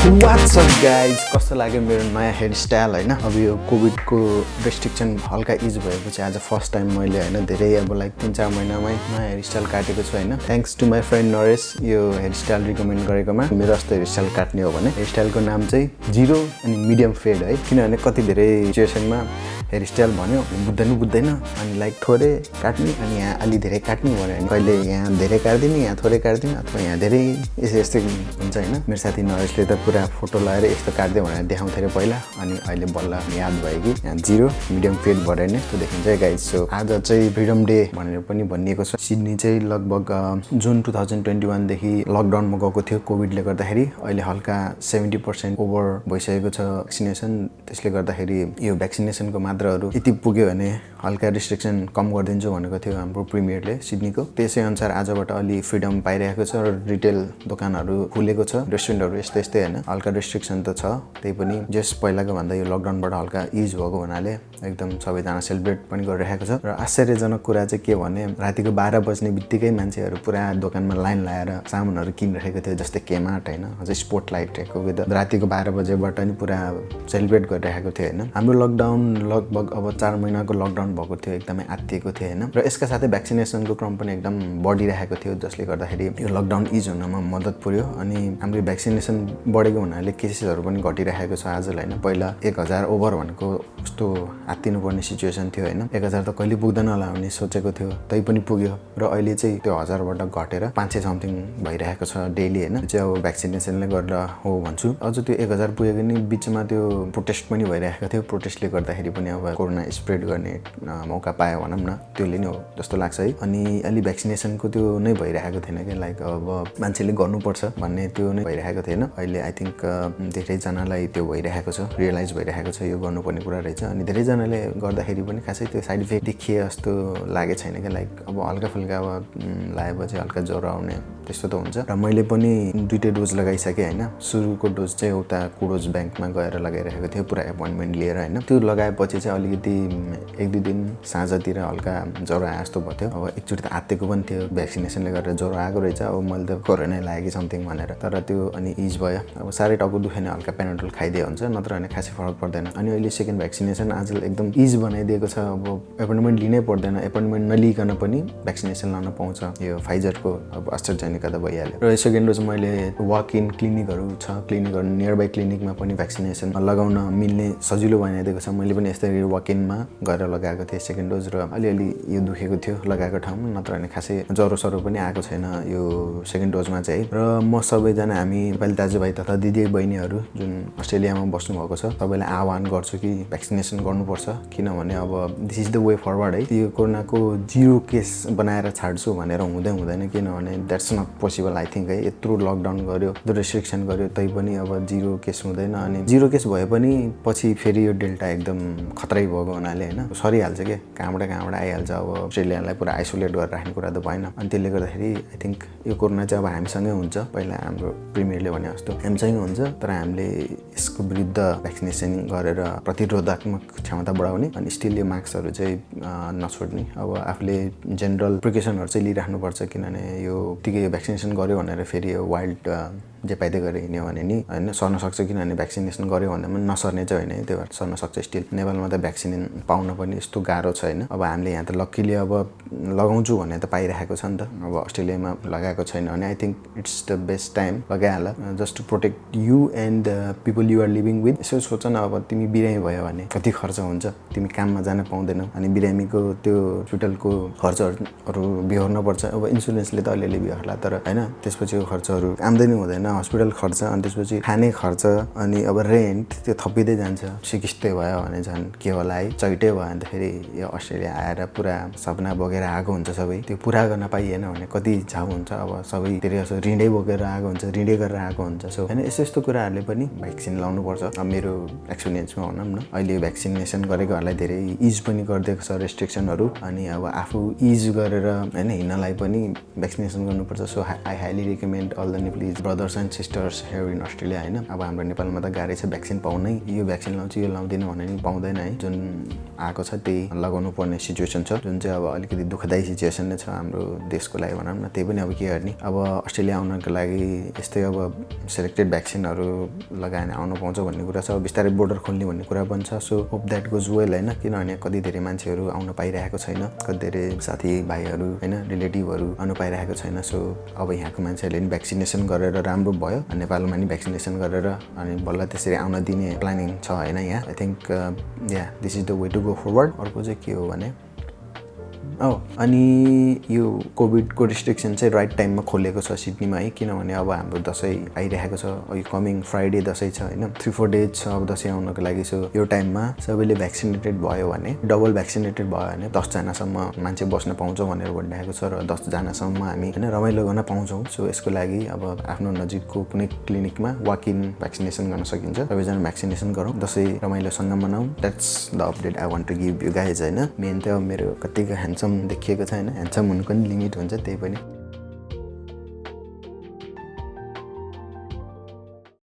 What's up guys? कस्तो लाग्यो मेरो नयाँ हेयर स्टाइल हैन? अब यो कोभिड को रेस्ट्रिक्सन हल्का इज भएपछि आज फर्स्ट टाइम मैले हैन धेरै अब लाइक 3-4 महिनामै नयाँ हेयर स्टाइल काटेको छु हैन. Thanks to my friend Naresh यो हेयर स्टाइल रिकमेन्ड गरेकोमा. मेरो जस्तो हेयर स्टाइल काट्ने हो भने हेयर स्टाइलको नाम चाहिँ जीरो अनि मिडियम फेड है. किनभने कति धेरै सिचुएसनमा हेयर स्टाइल भन्यो बुझ्दैन अनि लाइक थोरै काट्ने अनि यहाँ अलि धेरै काट्ने भन्यो भने कहिले यहाँ धेरै काट्दिने यहाँ थोरै काट्दिने अथवा यहाँ धेरै यस्तै हुन्छ हैन. मेरो साथी नरेशले त पुरा फोटो लगाएर यस्तो काट्दै भनेर देखाउँथे रे पहिला अनि अहिले बल्ल याद भयो कि यहाँ जीरो मिडियम फेड भएर नै यस्तो देखिन्छ है गाइज. सो आज चाहिँ फ्रिडम डे भनेर पनि भनिएको छ. सिडनी चाहिँ लगभग जुन 2021 देखि लकडाउनमा गएको थियो कोभिडले गर्दाखेरि. अहिले हल्का 70% ओभर भइसकेको छ भ्याक्सिनेसन. त्यसले गर्दाखेरि यो भ्याक्सिनेसनको मात्राहरू यति पुग्यो भने हल्का रिस्ट्रिक्सन कम गरिदिन्छु भनेको थियो हाम्रो प्रिमियरले सिडनीको. त्यसै अनुसार आजबाट अलि फ्रिडम पाइरहेको छ र रिटेल दोकानहरू खुलेको छ. रेस्टुरेन्टहरू यस्तै हैन. हल्का रेस्ट्रिक्सन त छ. त्यही पनि जस पहिलाको भन्दा यो लकडाउनबाट हल्का इज भएको हुनाले एकदम सबैजना सेलिब्रेट पनि गरिरहेको छ. र आश्चर्यजनक कुरा चाहिँ के भने रातिको 12 बज्ने बित्तिकै मान्छेहरू पुरा दोकानमा लाइन लगाएर सामानहरू किनिरहेको थियो. जस्तै केमार्ट हैन अझै स्पोर्ट लाइटको रातिको 12 बजेबाट नि पुरा सेलिब्रेट गरिरहेको थियो हैन. हाम्रो लकडाउन लगभग अब 4 महिनाको लकडाउन भएको थियो. एकदमै आत्तिएको थियो हैन. र यसका साथै भ्याक्सिनेसनको क्रम पनि एकदम बढिरहेको थियो जसले गर्दाखेरि यो लकडाउन इज हुनमा मद्दत पुर्यो. अनि हाम्रो भ्याक्सिनेसन बढेको हुनाले केसेसहरू पनि घटिरहेको छ आजलाई हैन. पहिला 1000 ओभर भनेको कस्तो आत्तिनु पर्ने सिचुएसन थियो हैन. 1000 त कहिले पुग्दैन होला भन्ने सोचेको थियो. तै पनि पुग्यो र अहिले चाहिँ त्यो 1000 बाट घटेर 500 समथिङ भइरहेको छ डेली हैन. त्यो चाहिँ अब भ्याक्सिनेसनले गर्दा हो भन्छु. अझ त्यो 1000 पुगेको नि बीचमा त्यो प्रोटेस्ट पनि भइरहेको थियो. प्रोटेस्टले गर्दाखेरि पनि अब कोरोना स्प्रेड गर्ने मौका पायो भनौँ न. त्यसले नै हो जस्तो लाग्छ है. अनि अलि भ्याक्सिनेसनको त्यो नै भइरहेको थिएन कि लाइक अब मान्छेले गर्नुपर्छ भन्ने त्यो नै भइरहेको थिएन. अहिले आई थिङ्क धेरैजनालाई त्यो भइरहेको छ. रियलाइज भइरहेको छ यो गर्नुपर्ने कुरा रहेछ. अनि धेरैजनाले गर्दाखेरि पनि खासै त्यो साइड इफेक्ट देखिए जस्तो लागेको छैन कि लाइक अब हल्का फुल्का अब लगाएपछि हल्का ज्वरो आउने त्यस्तो त हुन्छ. र मैले पनि 2टै डोज लगाइसकेँ हैन. सुरुको डोज चाहिँ उता कुडोज ब्याङ्कमा गएर लगाइरहेको थियो पुरा एपोइन्टमेन्ट लिएर हैन. त्यो लगाएपछि चाहिँ अलिकति 1-2 दिन साँझतिर हल्का ज्वरो आए जस्तो भयो थियो. अब एकचोटि त आत्तेको पनि थियो भ्याक्सिनेसनले गर्दा ज्वरो आएको रहेछ. अब मैले त कोरोना लाग्यो कि समथिङ भनेर. तर त्यो अनि इज भयो. अब साह्रै टाउको दुखेन हल्का पेनाडोल खाइदिए हुन्छ नत्र भने खासै फरक पर्दैन. अनि अहिले सेकेन्ड भ्याक्सिनेसन आज एकदम इज बनाइदिएको छ. अब एपोइन्टमेन्ट लिनै पर्दैन. एपोइन्टमेन्ट नलिकन पनि भ्याक्सिनेसन लान पाउँछ. यो फाइजरको अब एस्ट्राजेनेका त भइहाल्यो. र सेकेन्ड डोज मैले वक इन क्लिनिकहरू छ. क्लिनिकहरू नियर बाई क्लिनिकमा पनि भ्याक्सिनेसन लगाउन मिल्ने सजिलो बनाइदिएको छ. मैले पनि यस्तै वक इनमा गएर लगाएको थिएँ सेकेन्ड डोज. र अलिअलि यो दुखेको थियो लगाएको ठाउँमा. नत्र भने खासै ज्वरो सरो पनि आएको छैन यो सेकेन्ड डोजमा चाहिँ. र म सबैजना हामी नेपाली दाजुभाइ तथा दिदी बहिनीहरू जुन अस्ट्रेलियामा बस्नुभएको छ सबैलाई आह्वान गर्छु कि भ्याक्सिनेसन गर्नुपर्छ. किनभने अब this is the way forward है. यो कोरोनाको जिरो केस बनाएर छाड्छु भनेर हुँदैन. किनभने that's not possible I think है. यत्रो लकडाउन गर्यो यत्रो रेस्ट्रिक्सन गर्यो तै पनि अब जिरो केस हुँदैन. अनि जिरो केस भए पनि पछि फेरि यो डेल्टा एकदम खतरै भएको हुनाले हैन सरिहाल्छ के कहाँबाट आइहाल्छ. अब अस्ट्रेलियालाई पुरा आइसोलेट गरेर राख्ने कुरा त भएन. अनि त्यसले गर्दाखेरि आई थिङ्क यो कोरोना चाहिँ अब हामीसँगै हुन्छ. पहिला हाम्रो प्रिमियरले भने जस्तो हामीसँगै हुन्छ. तर हामीले यसको विरुद्ध भ्याक्सिनेसन गरेर प्रतिरोधात्मक क्षमता बढाउने अनि स्टिल यो मास्कहरू चाहिँ नछोड्ने. अब आफूले जेनरल प्रिकसनहरू चाहिँ लिइराख्नुपर्छ. किनभने यो यतिकै यो भ्याक्सिनेसन गर्यो भनेर फेरि यो वाइल्ड जे पाइदै गरेर हिँड्यो भने नि होइन सर्न सक्छ. किनभने भ्याक्सिनेसन गर्यो भन्दा पनि नसर्ने चाहिँ होइन है. त्यो भएर सर्न सक्छ स्टिल. नेपालमा त भ्याक्सिन पाउन पनि यस्तो गाह्रो छ होइन. अब हामीले यहाँ त लक्कीले अब लगाउँछु भने त पाइरहेको छ नि त. अब अस्ट्रेलियामा लगाएको छैन भने I think it's the best time लगाइहाल just to protect you and the people you are living with. यसो सोच न अब तिमी बिरामी भयो भने कति खर्च हुन्छ. तिमी काममा जान पाउँदैनौ अनि बिरामीको त्यो हस्पिटलको खर्चहरू बिहोर्न पर्छ. अब इन्सुरेन्सले त अलिअलि बिहोर्ला तर होइन त्यसपछिको खर्चहरू आम्दानी हुँदैन. हस्पिटल खर्च अनि त्यसपछि खाने खर्च अनि अब रेन्ट त्यो थपिँदै जान्छ. सिकिस्तै भयो भने झन् के होला है. चैटै भयो भने त फेरि यो अस्ट्रेलिया आएर पुरा सपना बोकेर आएको हुन्छ सबै. त्यो पुरा गर्न पाइएन भने कति झाउ हुन्छ. अब सबै धेरै जस्तो ऋणै बोकेर आएको हुन्छ ऋणै गरेर आएको हुन्छ. सो होइन यस्तो कुराहरूले पनि भ्याक्सिन लाउनुपर्छ. अब मेरो एक्सपिरियन्समा भनौँ न अहिले भ्याक्सिनेसन गरेकोहरूलाई धेरै इज पनि गरिदिएको छ रेस्ट्रिक्सनहरू. अनि अब आफू इज गरेर होइन हिँड्नलाई पनि भ्याक्सिनेसन गर्नुपर्छ. So I highly recommend all the Nepalese brothers brothers and sisters here in Australia होइन। अब हाम्रो नेपालमा त गाह्रै छ भ्याक्सिन पाउनै, यो भ्याक्सिन लाउँछु यो लाउँदिन भने नि पाउँदैन है। जुन आएको छ त्यही लगाउनु पर्ने सिचुएसन छ, जुन चाहिँ अब अलिकति दुःखदायी सिचुएसन नै छ हाम्रो देशको लागि भनौँ न। त्यही पनि अब के गर्ने, अब अस्ट्रेलिया आउनको लागि यस्तै अब सेलेक्टेड भ्याक्सिनहरू लगाएर आउनु पाउँछ भन्ने कुरा छ। अब बिस्तारै बोर्डर खोल्ने भन्ने कुरा पनि छ। So hope that goes well होइन, किनभने कति धेरै मान्छेहरू आउन पाइरहेको छैन, कति धेरै साथीभाइहरू होइन रिलेटिभहरू आउनु पाइरहेको छैन। सो अब यहाँको मान्छेहरूले नि भ्याक्सिनेसन गरेर राम्रो भयो, नेपालमा नि भ्याक्सिनेसन गरेर अनि बल्ल त्यसरी आउन दिने प्लानिङ छ होइन यहाँ। I think this is the way to go forward. अर्को चाहिँ के हो भने अनि यो कोभिडको रिस्ट्रिक्सन चाहिँ राइट टाइममा खोलेको छ सिडनीमा है, किनभने अब हाम्रो दसैँ आइरहेको छ, यो कमिङ फ्राइडे दसैँ छ होइन, 3-4 डेज छ अब दसैँ आउनको लागि। सो यो टाइममा सबैले भ्याक्सिनेटेड भयो भने, डबल भ्याक्सिनेटेड भयो भने 10जनासम्म मान्छे बस्न पाउँछ भनेर भनिरहेको छ र 10जनासम्म हामी होइन रमाइलो गर्न पाउँछौँ। सो यसको लागि अब आफ्नो नजिकको कुनै क्लिनिकमा वाक इन भ्याक्सिनेसन गर्न सकिन्छ। सबैजना भ्याक्सिनेसन गरौँ, दसैँ रमाइलोसँग मनाउँ। That's the update I want to give you guys होइन। मेन त मेरो कतिको ह्यान्डसम देखिएको छ होइन, ह्यान्डसम हुनुको नि लिमिट हुन्छ, त्यही पनि